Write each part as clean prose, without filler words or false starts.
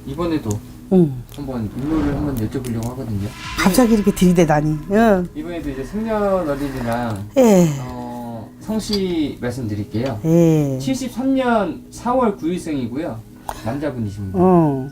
이번에도 한번 인물을 한번 여쭤보려고 하거든요. 갑자기 이렇게 들이대다니. 응. 이번에도 이제 생년월일이랑 예. 성씨 말씀드릴게요. 예. 73년 4월 9일생이고요. 남자분이십니다. 네.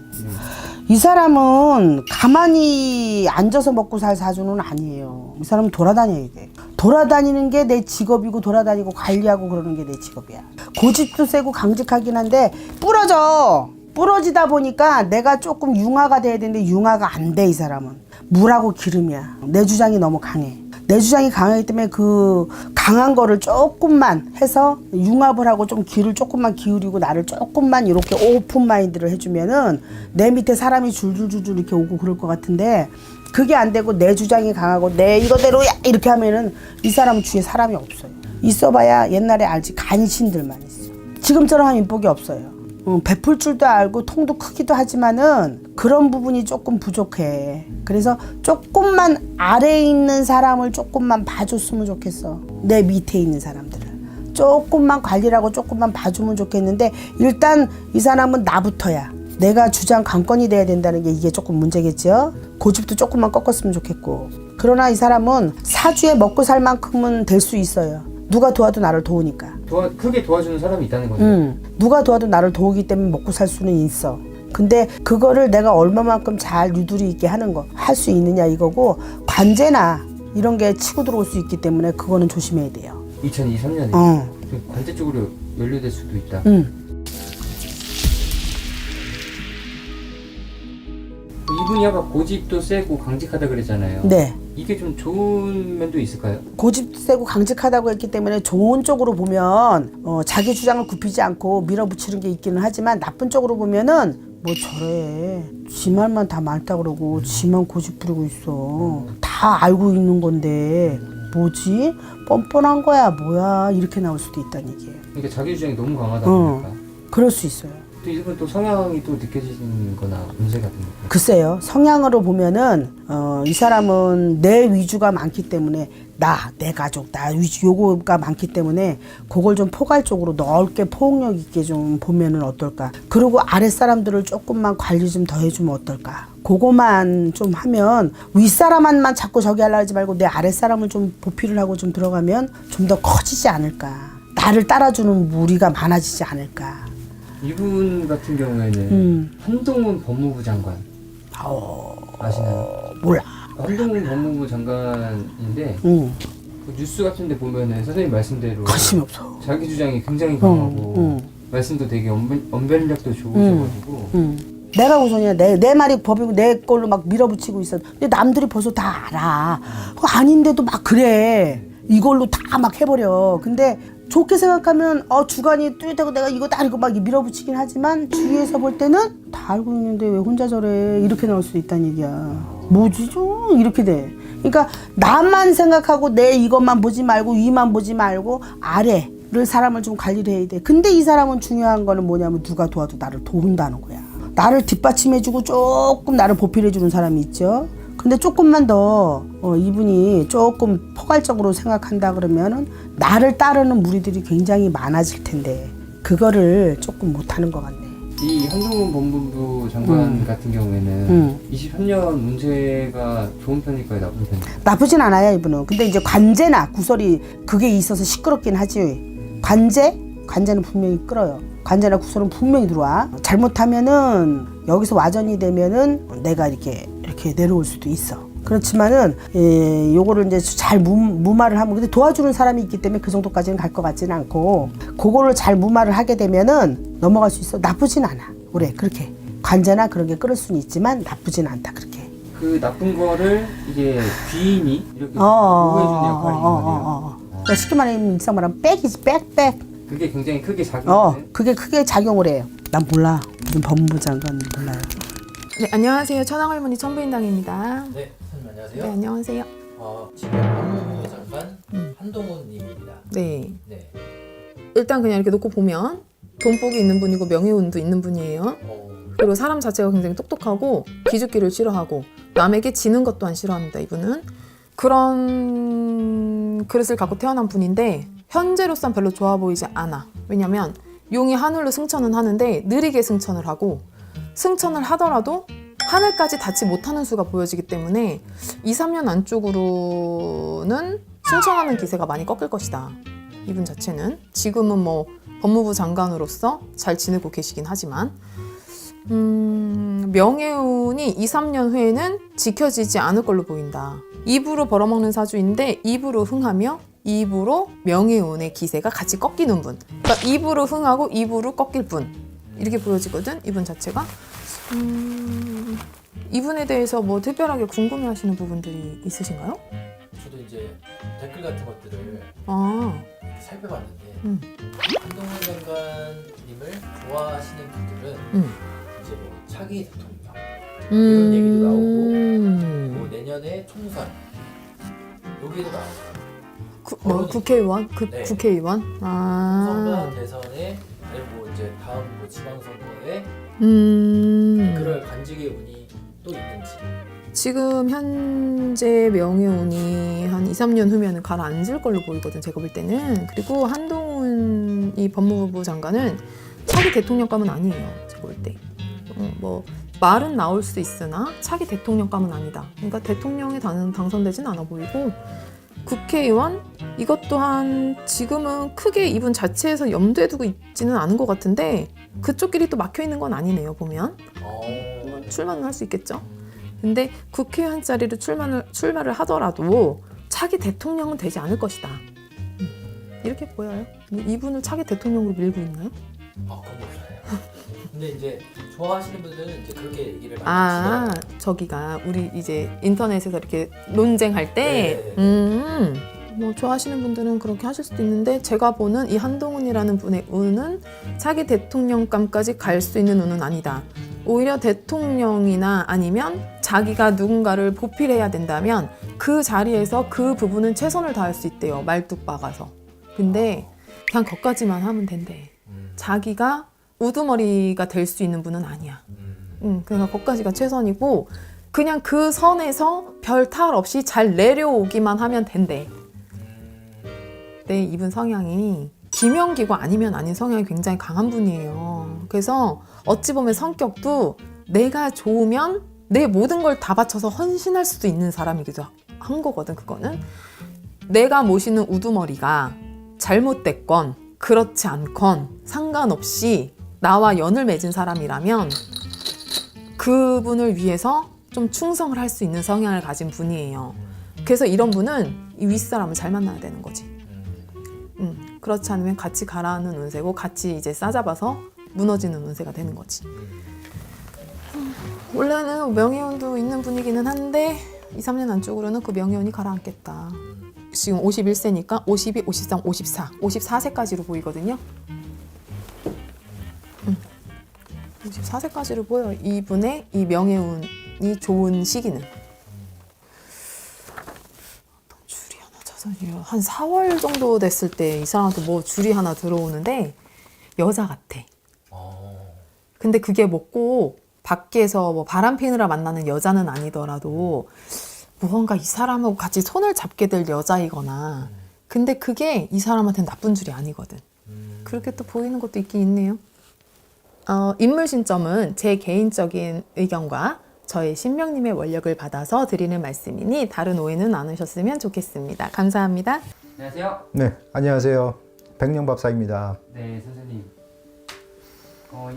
이 사람은 가만히 앉아서 먹고 살 사주는 아니에요. 이 사람은 돌아다녀야 돼. 돌아다니는 게 내 직업이고 돌아다니고 관리하고 그러는 게 내 직업이야. 고집도 세고 강직하긴 한데 부러져. 부러지다 보니까 내가 조금 융화가 돼야 되는데 융화가 안 돼, 이 사람은. 물하고 기름이야. 내 주장이 너무 강해. 내 주장이 강하기 때문에 그 강한 거를 조금만 해서 융합을 하고 좀 귀를 조금만 기울이고 나를 조금만 이렇게 오픈 마인드를 해주면은 내 밑에 사람이 줄줄줄줄 이렇게 오고 그럴 것 같은데 그게 안 되고 내 주장이 강하고 내 이거대로야 이렇게 하면은 이 사람 주위에 사람이 없어요. 있어봐야 옛날에 알지 간신들만 있어. 지금처럼 하면 인복이 없어요. 베풀 줄도 알고 통도 크기도 하지만은 그런 부분이 조금 부족해. 그래서 조금만 아래에 있는 사람을 조금만 봐줬으면 좋겠어. 내 밑에 있는 사람들을 조금만 관리를 하고 조금만 봐주면 좋겠는데 일단 이 사람은 나부터야. 내가 주장 강권이 돼야 된다는 게 이게 조금 문제겠죠. 고집도 조금만 꺾었으면 좋겠고. 그러나 이 사람은 사주에 먹고 살 만큼은 될 수 있어요. 누가 도와도 나를 도우니까. 크게 도와주는 사람이 있다는 거죠. 누가 도와도 나를 도우기 때문에 먹고 살 수는 있어. 근데 그거를 내가 얼마만큼 잘 유두리 있게 하는 거 할 수 있느냐 이거고 관제나 이런 게 치고 들어올 수 있기 때문에 그거는 조심해야 돼요. 2023년에 관제 쪽으로 연루될 수도 있다. 이분이 아까 고집도 세고 강직하다 그랬잖아요. 네. 이게 좀 좋은 면도 있을까요? 고집도 세고 강직하다고 했기 때문에 좋은 쪽으로 보면 자기 주장을 굽히지 않고 밀어붙이는 게 있기는 하지만 나쁜 쪽으로 보면은 뭐 저래 지 말만 다 많다 그러고 지만 고집 부리고 있어. 다 알고 있는 건데 뭐지? 뻔뻔한 거야 뭐야 이렇게 나올 수도 있다는 얘기예요. 그러니까 자기 주장이 너무 강하다 보니까. 그럴 수 있어요. 또 이분 또 성향이 또 느껴지는 거나 문제 같은 거. 글쎄요. 성향으로 보면은 이 사람은 내 위주가 많기 때문에 내 가족, 나 위주 요거가 많기 때문에 그걸 좀 포괄적으로 넓게 포용력 있게 좀 보면은 어떨까. 그리고 아랫사람들을 조금만 관리 좀 더 해주면 어떨까. 그거만 좀 하면 윗사람만 자꾸 저기 하려 하지 말고 내 아랫사람을 좀 보필을 하고 좀 들어가면 좀 더 커지지 않을까. 나를 따라주는 무리가 많아지지 않을까. 이분 같은 경우에는 한동훈 법무부 장관 아시나요? 몰라. 한동훈 법무부 장관인데 그 뉴스 같은 데 보면은 선생님 말씀대로 관심이 없어. 자기 주장이 굉장히 강하고 말씀도 되게 언변력도 좋으셔가지고 내가 우선이야. 내 말이 법이고 내 걸로 막 밀어붙이고 있어. 근데 남들이 벌써 다 알아. 그거 아닌데도 막 그래. 이걸로 다 막 해버려. 근데 좋게 생각하면 주관이 뚜렷하고 내가 이거다 이거 막 밀어붙이긴 하지만 주위에서 볼 때는 다 알고 있는데 왜 혼자 저래 이렇게 나올 수도 있다는 얘기야. 뭐지 좀 이렇게 돼. 그러니까 나만 생각하고 내 이것만 보지 말고 위만 보지 말고 아래를 사람을 좀 관리를 해야 돼. 근데 이 사람은 중요한 거는 뭐냐면 누가 도와도 나를 도운다는 거야. 나를 뒷받침해주고 조금 나를 보필해주는 사람이 있죠. 근데 조금만 더 이분이 조금 포괄적으로 생각한다 그러면은 나를 따르는 무리들이 굉장히 많아질 텐데 그거를 조금 못하는 것 같네. 이 한동훈 법무부 장관 같은 경우에는 23년 운세가 좋은 편일까요, 나쁜 편일까요? 나쁘진 않아요 이분은. 근데 이제 관제나 구설이 그게 있어서 시끄럽긴 하지. 관제는 분명히 끌어요. 관제나 구설은 분명히 들어와. 잘못하면은 여기서 와전이 되면은 내가 이렇게 내려올 수도 있어. 그렇지만은 요거를 이제 잘 무마를 하면 근데 도와주는 사람이 있기 때문에 그 정도까지는 갈 것 같지는 않고 그거를 잘 무마를 하게 되면은 넘어갈 수 있어. 나쁘진 않아. 그래 그렇게 관제나 그런 게 끌을 수는 있지만 나쁘진 않다 그렇게. 그 나쁜 거를 이제 귀인이 이렇게 보호해주는 역할이 있는 거네요. 그러니까 쉽게 말하면 일상 말하면 백이지 백. 그게 굉장히 크게 작용하는. 그게 크게 작용을 해요. 난 몰라. 무슨 법무부 장관 몰라요. 네, 안녕하세요. 천황할머니 천부인당입니다. 네, 선생님 안녕하세요. 네, 안녕하세요. 지금 법무부 장관 한동훈님입니다. 네, 네. 일단 그냥 이렇게 놓고 보면 돈복이 있는 분이고 명예운도 있는 분이에요. 그리고 사람 자체가 굉장히 똑똑하고 기죽기를 싫어하고 남에게 지는 것 또한 싫어합니다. 이분은 그런 그릇을 갖고 태어난 분인데 현재로선 별로 좋아 보이지 않아. 왜냐면 용이 하늘로 승천은 하는데 느리게 승천을 하고 승천을 하더라도 하늘까지 닿지 못하는 수가 보여지기 때문에 2, 3년 안쪽으로는 승천하는 기세가 많이 꺾일 것이다. 이분 자체는 지금은 뭐 법무부 장관으로서 잘 지내고 계시긴 하지만 명예운이 2, 3년 후에는 지켜지지 않을 걸로 보인다. 입으로 벌어먹는 사주인데 입으로 흥하며 입으로 명예운의 기세가 같이 꺾이는 분. 그러니까 입으로 흥하고 입으로 꺾일 분. 이렇게 보여지거든, 이분 자체가. 이분에 대해서 뭐 특별하게 궁금해하시는 부분들이 있으신가요? 저도 이제 댓글 같은 것들을 아, 살펴봤는데 한동훈 장관님을 좋아하시는 분들은 이제 뭐 차기 대통령 이런 얘기도 나오고 뭐 내년에 총선 여기도 나오고 뭐 국회의원? 네. 국회의원? 총선과 대선에 아니 뭐 이제 다음 뭐 지방선거에 그럴 간직의 운이 또 있는지. 지금 현재 명예운이 한 2, 3년 후면 가라앉을 걸로 보이거든, 제가 볼 때는. 그리고 한동훈 이 법무부 장관은 차기 대통령감은 아니에요, 제가 볼 때. 뭐 말은 나올 수 있으나 차기 대통령감은 아니다. 그러니까 대통령에 당선되진 않아 보이고, 국회의원 이것 또한 지금은 크게 이분 자체에서 염두에 두고 있지는 않은 것 같은데 그쪽 길이 또 막혀 있는 건 아니네요, 보면. 출마는 할 수 있겠죠. 근데 국회의원 자리로 출마를 하더라도 차기 대통령은 되지 않을 것이다. 이렇게 보여요. 이분을 차기 대통령으로 밀고 있나요? 그건 몰라요. 근데 이제 좋아하시는 분들은 이제 그렇게 얘기를 많이 아, 하시더라고요. 저기가 우리 이제 인터넷에서 이렇게 논쟁할 때, 뭐 좋아하시는 분들은 그렇게 하실 수도 있는데 제가 보는 이 한동훈이라는 분의 운은 차기 대통령감까지 갈 수 있는 운은 아니다. 오히려 대통령이나 아니면 자기가 누군가를 보필해야 된다면 그 자리에서 그 부분은 최선을 다할 수 있대요. 말뚝 박아서. 근데 그냥 거기까지만 하면 된대. 자기가 우두머리가 될 수 있는 분은 아니야. 그러니까 거기까지가 최선이고 그냥 그 선에서 별 탈 없이 잘 내려오기만 하면 된대. 네, 이분 성향이 김연기고 아니면 아닌 성향이 굉장히 강한 분이에요. 그래서 어찌 보면 성격도 내가 좋으면 내 모든 걸 다 바쳐서 헌신할 수도 있는 사람이기도 한 거거든, 그거는. 내가 모시는 우두머리가 잘못됐건 그렇지 않건 상관없이 나와 연을 맺은 사람이라면 그분을 위해서 좀 충성을 할 수 있는 성향을 가진 분이에요. 그래서 이런 분은 이 윗사람을 잘 만나야 되는 거지. 그렇지 않으면 같이 가라앉는 운세고 같이 이제 싸잡아서 무너지는 운세가 되는 거지. 원래는 명예운도 있는 분이기는 한데 2, 3년 안쪽으로는 그 명예운이 가라앉겠다. 지금 51세니까 52, 53, 54, 54세까지로 보이거든요. 54세까지로 보여. 이분의 이 명예운이 좋은 시기는. 줄이 하나 자선이요. 한 4월 정도 됐을 때 이 사람한테 뭐 줄이 하나 들어오는데 여자 같아. 근데 그게 뭐 꼭 밖에서 뭐 바람 피느라 만나는 여자는 아니더라도 무언가 이 사람하고 같이 손을 잡게 될 여자이거나 근데 그게 이 사람한테는 나쁜 줄이 아니거든. 그렇게 또 보이는 것도 있긴 있네요. 인물 신점은 제 개인적인 의견과 저희 신명님의 원력을 받아서 드리는 말씀이니 다른 오해는 안 하셨으면 좋겠습니다. 감사합니다. 안녕하세요. 네, 안녕하세요. 백령밥사입니다. 네, 선생님.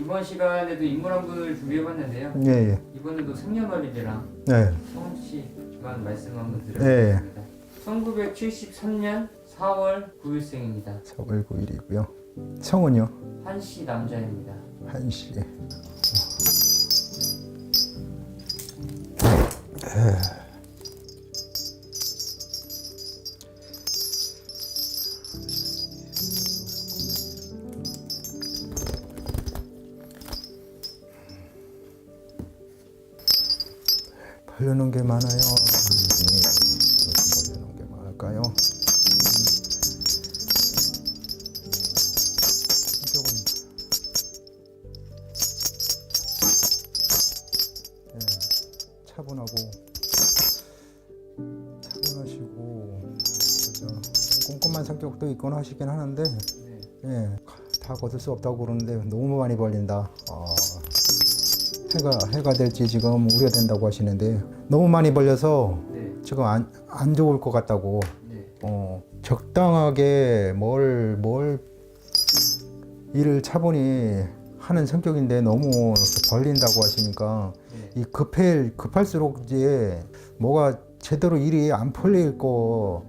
이번 시간에도 인물 한 분을 준비해봤는데요. 예, 예. 이번에도 생년월일이랑 네, 성씨만 말씀 한번 네. 드려보겠습니다. 1973년 4월 9일생입니다. 4월 9일이고요. 성은요? 한씨 남자입니다. 한씨. 벌려놓은 게 많아요. 벌려놓은 게 많을까요? 이쪽은 차분하시고 그죠? 꼼꼼한 성격도 있곤 하시긴 하는데 예, 다 거둘 수 없다고 그러는데 너무 많이 벌린다. 해가 될지 지금 우려된다고 하시는데 너무 많이 벌려서 네. 지금 안 좋을 것 같다고. 네. 적당하게 뭘 일을 차분히 하는 성격인데 너무 이렇게 벌린다고 하시니까 네. 이 급할수록 이제 뭐가 제대로 일이 안 풀린다고.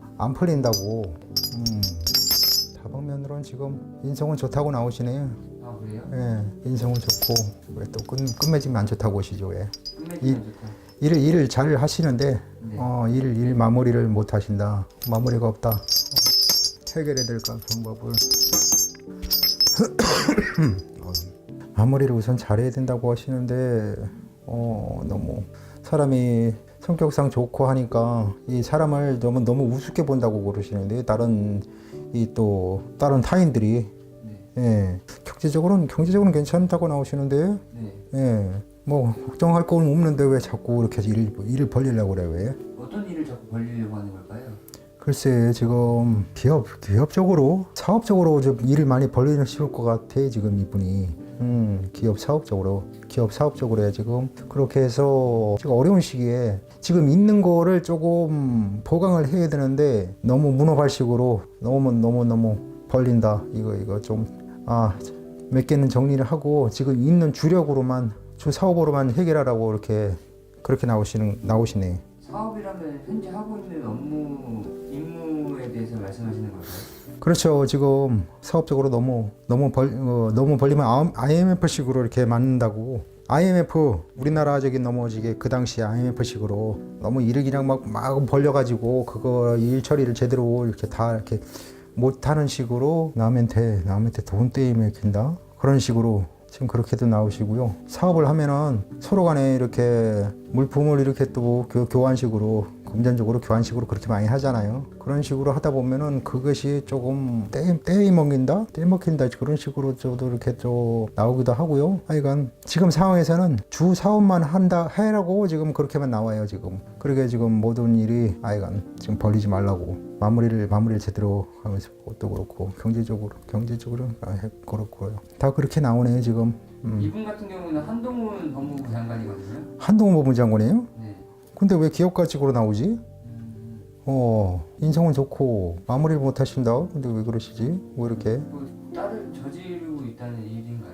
다방면으로는 지금 인성은 좋다고 나오시네요. 아 그래요? 예, 인성은 좋고 왜 또 끝맺으면 안 좋다고 하시죠? 왜? 끝맺기는 좋다. 일을 잘 하시는데 네. 일 마무리를 못 하신다. 마무리가 없다. 해결해야 될까 방법을 마무리를 우선 잘해야 된다고 하시는데 너무 사람이 성격상 좋고 하니까 이 사람을 너무 우습게 본다고 그러시는데 다른 타인들이 네. 예, 경제적으로는 괜찮다고 나오시는데 네. 예, 뭐 걱정할 건 없는데 왜 자꾸 이렇게 일을 벌리려고 그래 왜? 어떤 일을 자꾸 벌리려고 하는 걸까요? 글쎄 지금 기업적으로 사업적으로 좀 일을 많이 벌리실 것 같아 지금 이분이. 기업 사업적으로 해 지금 그렇게 해서 지금 어려운 시기에 지금 있는 거를 조금 보강을 해야 되는데 너무 문어발식으로 너무 벌린다. 이거 좀 몇 개는 정리를 하고 지금 있는 주력으로만 주 사업으로만 해결하라고 그렇게 나오시네. 사업이라면 현재 하고 있는 업무 임무에 대해서 말씀하시는 걸까요? 그렇죠. 지금 사업적으로 너무 벌리면 IMF식으로 이렇게 맞는다고. IMF 우리나라 넘어지게 그 당시 IMF식으로 너무 일을 그냥 막 벌려가지고 그거 일 처리를 제대로 이렇게 다 이렇게 못하는 식으로 남한테 돈 떼이며 킨다 그런 식으로 지금 그렇게도 나오시고요. 사업을 하면은 서로 간에 이렇게 물품을 이렇게 또 교환식으로 금전적으로 교환식으로 그렇게 많이 하잖아요. 그런 식으로 하다 보면은 그것이 조금 떼먹힌다 그런 식으로 저도 이렇게 좀 나오기도 하고요. 하여간 지금 상황에서는 주 사업만 해라고 지금 그렇게만 나와요. 지금 그러게 지금 모든 일이 하여간 지금 벌리지 말라고 마무리를 제대로 하면서 그것도 그렇고 경제적으로 그렇고요. 다 그렇게 나오네요 지금. 이분 같은 경우는 한동훈 법무부 장관이거든요. 한동훈 법무부 장관이에요? 네. 근데 왜 기업가직으로 나오지? 인성은 좋고 마무리를 못 하신다. 근데 왜 그러시지? 왜 이렇게? 뭐 다른 저지르고 있다는 일인가요?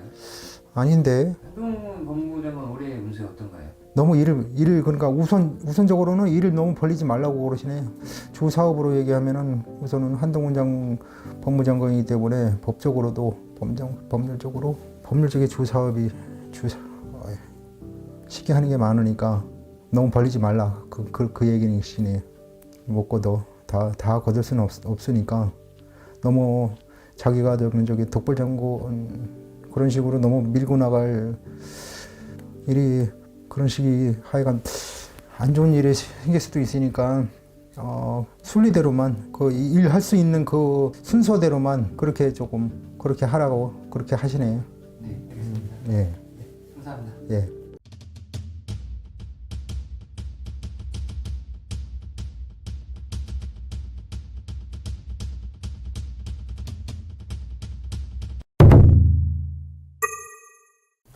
아닌데 한동훈 법무부 장관 올해 운세 어떤가요? 너무 일을 그러니까 우선적으로는 일을 너무 벌리지 말라고 그러시네요. 주 사업으로 얘기하면은 우선은 한동훈 법무장관이기 때문에 법적으로도 법률적인 주 사업이 쉽게 하는 게 많으니까 너무 벌리지 말라 그 얘기이시네요. 먹고도 다 거둘 수는 없으니까 너무 자기가 저기 독불장군 그런 식으로 너무 밀고 나갈 일이 그런 식이 하여간 안 좋은 일이 생길 수도 있으니까 순리대로만 그 일 할 수 있는 그 순서대로만 그렇게 하라고 그렇게 하시네요. 네, 알겠습니다. 예. 감사합니다. 예.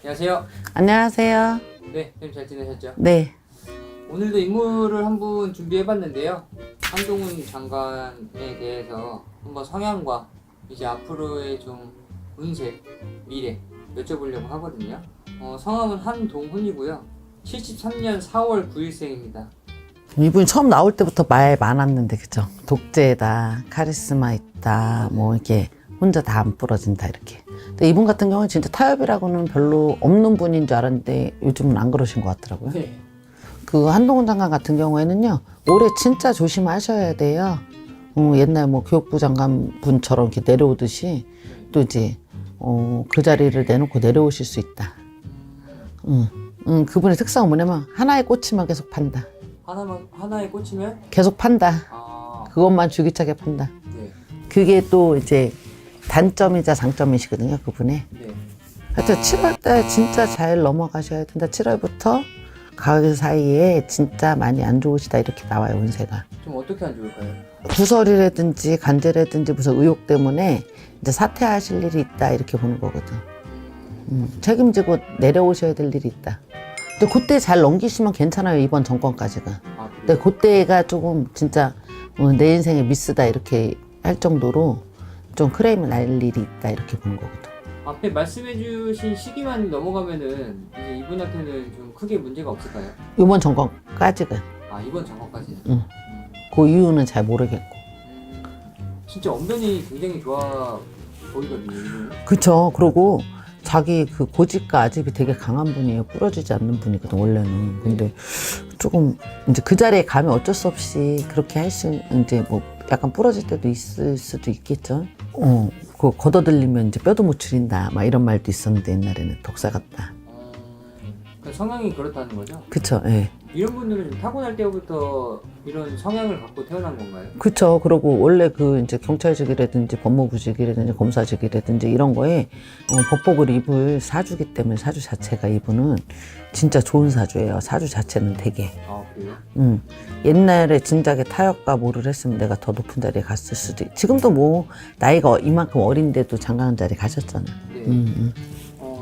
안녕하세요. 안녕하세요. 네, 선생님 잘 지내셨죠? 네. 오늘도 인물을 한 분 준비해봤는데요. 한동훈 장관에 대해서 한번 성향과 이제 앞으로의 좀 운세, 미래 여쭤보려고 하거든요. 성함은 한동훈이고요. 73년 4월 9일생입니다. 이분이 처음 나올 때부터 말 많았는데 그죠? 독재다, 카리스마 있다, 뭐 이렇게 혼자 다 안 부러진다 이렇게. 근데 이분 같은 경우는 진짜 타협이라고는 별로 없는 분인 줄 알았는데 요즘은 안 그러신 것 같더라고요. 네. 그 한동훈 장관 같은 경우에는요, 올해 진짜 조심하셔야 돼요. 옛날 뭐 교육부 장관 분처럼 이렇게 내려오듯이 또 이제 그 자리를 내놓고 내려오실 수 있다. 그분의 특성은 뭐냐면 하나에 꽂히면 계속 판다. 하나에 꽂히면 계속 판다. 그것만 주기차게 판다. 네. 그게 또 이제 단점이자 장점이시거든요, 그분의. 네. 하여튼 7월달 진짜 잘 넘어가셔야 된다. 7월부터 가을 사이에 진짜 많이 안 좋으시다 이렇게 나와요, 운세가. 좀 어떻게 안 좋을까요? 구설이라든지 간제라든지 무슨 의혹 때문에 이제 사퇴하실 일이 있다 이렇게 보는 거거든. 책임지고 내려오셔야 될 일이 있다. 근데 그때 잘 넘기시면 괜찮아요. 이번 정권까지가. 아, 근데 그래요? 그때가 조금 진짜 내 인생의 미스다 이렇게 할 정도로 좀 크레임을 날 일이 있다 이렇게 보는 거거든. 앞에 말씀해주신 시기만 넘어가면은 이제 이분한테는 좀 크게 문제가 없을까요? 이번 정권까지가. 아, 이번 정권까지는. 응. 그 이유는 잘 모르겠고. 진짜 언변이 굉장히 좋아 보이거든요. 이분은. 그쵸. 그리고 자기 그 고집과 아집이 되게 강한 분이에요. 부러지지 않는 분이거든, 원래는. 근데 조금 이제 그 자리에 가면 어쩔 수 없이 그렇게 할 수, 이제 뭐 약간 부러질 때도 있을 수도 있겠죠. 그거 걷어들리면 이제 뼈도 못 추린다. 막 이런 말도 있었는데 옛날에는 독사 같다. 그러니까 성향이 그렇다는 거죠? 그쵸, 예. 이런 분들은 좀 타고날 때부터 이런 성향을 갖고 태어난 건가요? 그쵸. 그리고 원래 그 이제 경찰직이라든지 법무부직이라든지 검사직이라든지 이런 거에 법복을 입을 사주기 때문에 사주 자체가 이분은 진짜 좋은 사주예요. 사주 자체는 되게. 아, 그래요? 옛날에 진작에 타협과 뭐를 했으면 내가 더 높은 자리에 갔을 수도 지금도 뭐 나이가 이만큼 어린데도 장관 자리 가셨잖아. 네.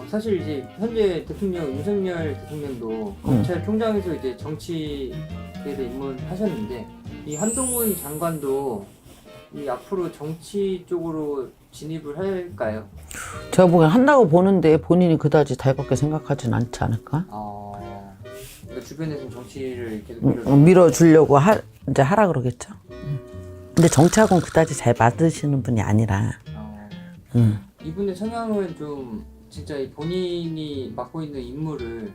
사실 이제 현재 대통령 윤석열 대통령도 검찰총장에서 이제 정치계에 입문하셨는데 이 한동훈 장관도 이 앞으로 정치 쪽으로 진입을 할까요? 제가 보기엔 한다고 보는데 본인이 그다지 달갑게 생각하진 않지 않을까? 그러니까 주변에서 정치를 계속 밀어주려고 이제 하라 그러겠죠. 근데 정치하고는 그다지 잘 맞으시는 분이 아니라. 이분의 성향은 좀 진짜 이 본인이 맡고 있는 임무를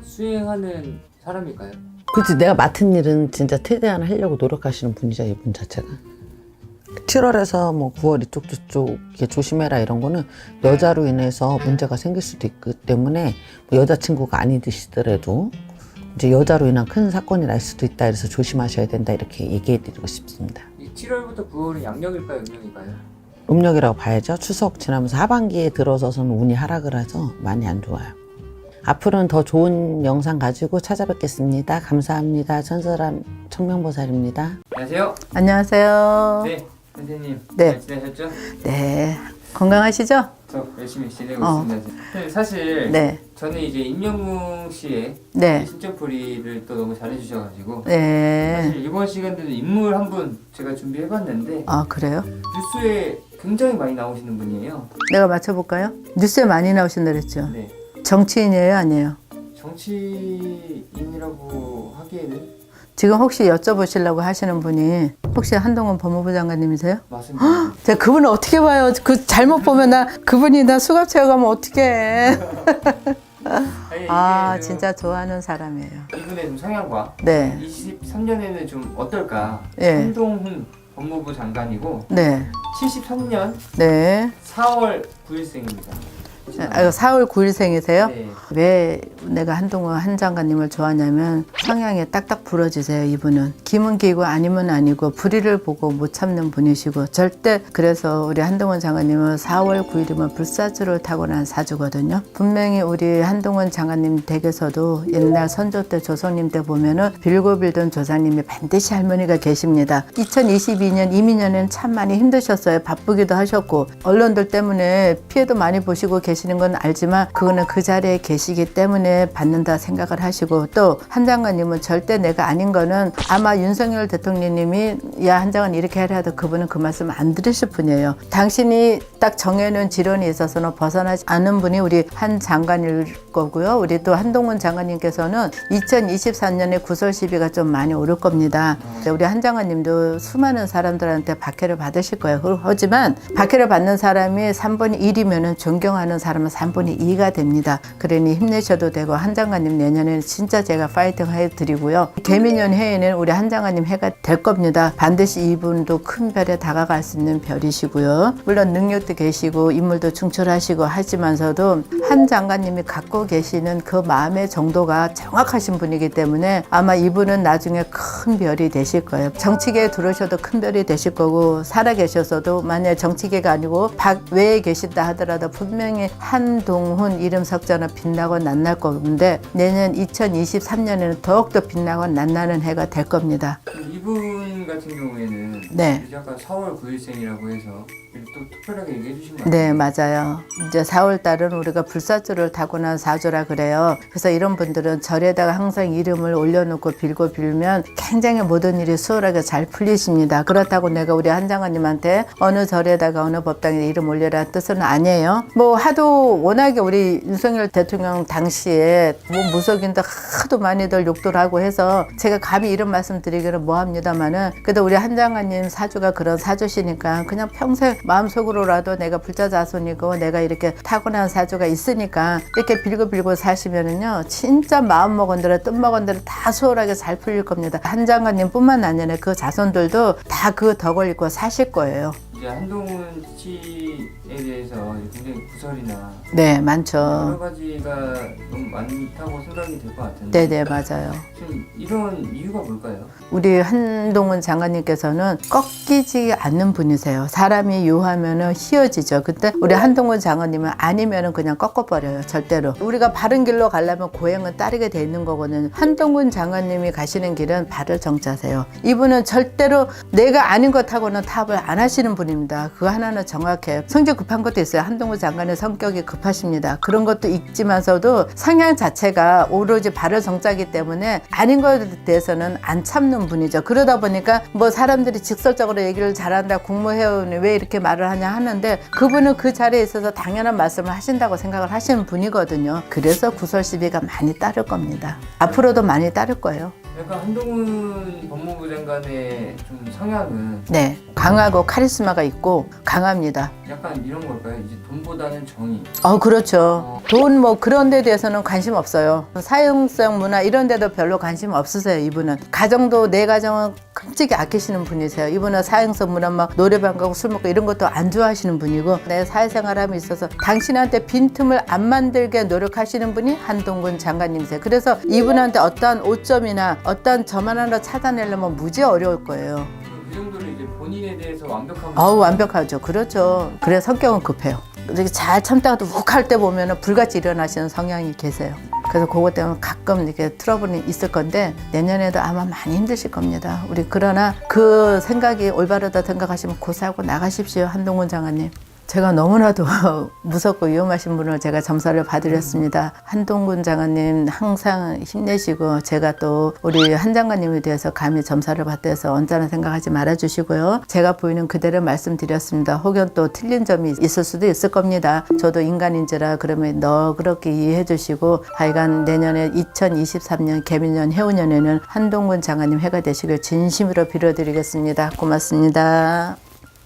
수행하는 사람일까요? 그치, 내가 맡은 일은 진짜 최대한 하려고 노력하시는 분이죠, 이분 자체가. 7월에서 뭐 9월 이쪽 저쪽 이렇게 조심해라 이런 거는 여자로 인해서 문제가 생길 수도 있기 때문에 뭐 여자친구가 아니시더라도 이제 여자로 인한 큰 사건이 날 수도 있다 그래서 조심하셔야 된다 이렇게 얘기해 드리고 싶습니다. 이 7월부터 9월은 양력일까요, 음력일까요? 음력이라고 봐야죠. 추석 지나면서 하반기에 들어서서는 운이 하락을 해서 많이 안 좋아요. 앞으로는 더 좋은 영상 가지고 찾아뵙겠습니다. 감사합니다. 천사람 청명보살입니다. 안녕하세요. 안녕하세요. 네, 선생님. 네. 잘 지내셨죠? 네. 건강하시죠? 저 열심히 지내고 있습니다. 선생님, 사실 네. 저는 이제 임영웅 씨의 네. 신점풀이를 또 너무 잘해주셔가지고 네. 사실 이번 시간대는 인물 한 분 제가 준비해봤는데 아, 그래요? 뉴스에 굉장히 많이 나오시는 분이에요. 내가 맞춰볼까요? 뉴스에 많이 나오신다 그랬죠? 네, 정치인이에요? 아니에요? 정치인이라고 하기에는 지금 혹시 여쭤보시려고 하시는 분이 혹시 한동훈 법무부 장관님이세요? 맞습니다. 제가 그분을 어떻게 봐요? 그 잘못 보면 그분이 나 수갑 채워가면 어떡해. 아니, 아, 이게 좀 진짜 좋아하는 사람이에요. 이분의 좀 성향과 네. 23년에는 좀 어떨까? 예. 한동훈 법무부 장관이고 네. 73년 네. 4월 9일생입니다. 4월 9일생이세요? 네. 왜 내가 한동훈 한 장관님을 좋아하냐면 성향이 딱딱 부러지세요. 이분은 기면 기고 아니면 아니고 불의를 보고 못 참는 분이시고 절대. 그래서 우리 한동훈 장관님은 4월 9일이면 불사조를 타고난 사주거든요. 분명히 우리 한동훈 장관님 댁에서도 옛날 선조 때 조선님 때 보면은 빌고 빌던 조상님이 반드시 할머니가 계십니다. 2022년 이민년에는 참 많이 힘드셨어요. 바쁘기도 하셨고 언론들 때문에 피해도 많이 보시고 계시는 건 알지만 그거는 그 자리에 계시기 때문에 받는다 생각을 하시고, 또 한 장관님은 절대 내가 아닌 거는 아마 윤석열 대통령님이 야 한 장관 이렇게 하라 해도 그분은 그 말씀 안 들으실 분이에요. 당신이 딱 정해놓은 지론이 있어서는 벗어나지 않은 분이 우리 한 장관일 거고요. 우리 또 한동훈 장관님께서는 2024년에 구설 시비가 좀 많이 오를 겁니다. 우리 한 장관님도 수많은 사람들한테 박해를 받으실 거예요. 하지만 박해를 받는 사람이 3분의 1이면 존경하는 사람은 3분의 2가 됩니다. 그러니 힘내셔도 되고, 한 장관님 내년에는 진짜 제가 파이팅 해드리고요. 개미년 해에는 우리 한 장관님 해가 될 겁니다. 반드시 이분도 큰 별에 다가갈 수 있는 별이시고요. 물론 능력도 계시고 인물도 충출하시고 하지만서도 한 장관님이 갖고 계시는 그 마음의 정도가 정확하신 분이기 때문에 아마 이분은 나중에 큰 별이 되실 거예요. 정치계에 들어오셔도 큰 별이 되실 거고, 살아계셔서도 만약에 정치계가 아니고 외에 계신다 하더라도 분명히 한동훈 이름 석자는 빛나고 낱날 건데 내년 2023년에는 더욱더 빛나고 낱나는 해가 될 겁니다. 이분 같은 경우에는 네. 약간 4월 9일생이라고 해서 또 특별하게 얘기해 주신 거 네, 맞아요. 이제 4월 달은 우리가 불사조를 타고난 사조라 그래요. 그래서 이런 분들은 절에다가 항상 이름을 올려놓고 빌고 빌면 굉장히 모든 일이 수월하게 잘 풀리십니다. 그렇다고 내가 우리 한장관님한테 어느 절에다가 어느 법당에 이름 올려라 뜻은 아니에요. 뭐 하도 워낙에 우리 윤석열 대통령 당시에 뭐 무속인도 하도 많이들 욕들 하고 해서 제가 감히 이런 말씀 드리기는 뭐합니다만은 그래도 우리 한장관님 사주가 그런 사주시니까 그냥 평생 마음속으로라도 내가 불자자손이고 내가 이렇게 타고난 사주가 있으니까 이렇게 빌고 사시면은요 진짜 마음 먹은 대로 뜻 먹은 대로 다 수월하게 잘 풀릴 겁니다. 한장관님 뿐만 아니라 그 자손들도 다 그 덕을 입고 사실 거예요. 이제 한동훈 씨에 대해서 굉장히 구설이나 네, 많죠. 여러 가지가 너무 많다고 생각이 될 것 같은데 네네, 맞아요. 지금 이런 이유가 뭘까요? 우리 한동훈 장관님께서는 꺾이지 않는 분이세요. 사람이 요하면은 휘어지죠. 근데 우리 한동훈 장관님은 아니면은 그냥 꺾어버려요. 절대로. 우리가 바른 길로 가려면 고행은 따르게 돼 있는 거거든요. 한동훈 장관님이 가시는 길은 발을 정자세요. 이분은 절대로 내가 아닌 것하고는 타협을 안 하시는 분입니다. 그거 하나는 정확해요. 성격 급한 것도 있어요. 한동훈 장관의 성격이 급하십니다. 그런 것도 있지만서도 성향 자체가 오로지 발을 정자기 때문에 아닌 것에 대해서는 안 참는 분이죠. 그러다 보니까 뭐 사람들이 직설적으로 얘기를 잘한다, 국무회원이 왜 이렇게 말을 하냐 하는데 그분은 그 자리에 있어서 당연한 말씀을 하신다고 생각을 하시는 분이거든요. 그래서 구설 시비가 많이 따를 겁니다. 앞으로도 많이 따를 거예요. 약간 한동훈 법무부 장관의 좀 성향은 네, 강하고 카리스마가 있고 강합니다. 약간 이런 걸까요? 이제 돈보다는 정의. 그렇죠. 돈 뭐 그런 데 대해서는 관심 없어요. 사용성 문화 이런 데도 별로 관심 없으세요. 이분은 가정도 내 가정은 끔찍이 아끼시는 분이세요. 이분은 사용성 문화 막 노래방 가고 술 먹고 이런 것도 안 좋아하시는 분이고 내 사회생활함에 있어서 당신한테 빈틈을 안 만들게 노력하시는 분이 한동훈 장관님이세요. 그래서 이분한테 어떠한 오점이나 어떠한 점 하나를 찾아내려면 무지 어려울 거예요. 그 정도로 이제 본인에 대해서 완벽하게. 완벽하죠. 그렇죠. 그래 성격은 급해요. 이렇게 잘 참다가도 욱할 때 보면 불같이 일어나시는 성향이 계세요. 그래서 그것 때문에 가끔 이렇게 트러블이 있을 건데 내년에도 아마 많이 힘드실 겁니다. 우리 그러나 그 생각이 올바르다 생각하시면 고사하고 나가십시오. 한동훈 장관님. 제가 너무나도 무섭고 위험하신 분을 제가 점사를 봐드렸습니다. 한동훈 장관님 항상 힘내시고 제가 또 우리 한 장관님에 대해서 감히 점사를 받대서 언짢은 생각하지 말아주시고요. 제가 보이는 그대로 말씀드렸습니다. 혹은 또 틀린 점이 있을 수도 있을 겁니다. 저도 인간인지라 그러면 그렇게 이해해 주시고 하여간 내년에 2023년 개미년 해운년에는 한동훈 장관님 해가 되시길 진심으로 빌어드리겠습니다. 고맙습니다.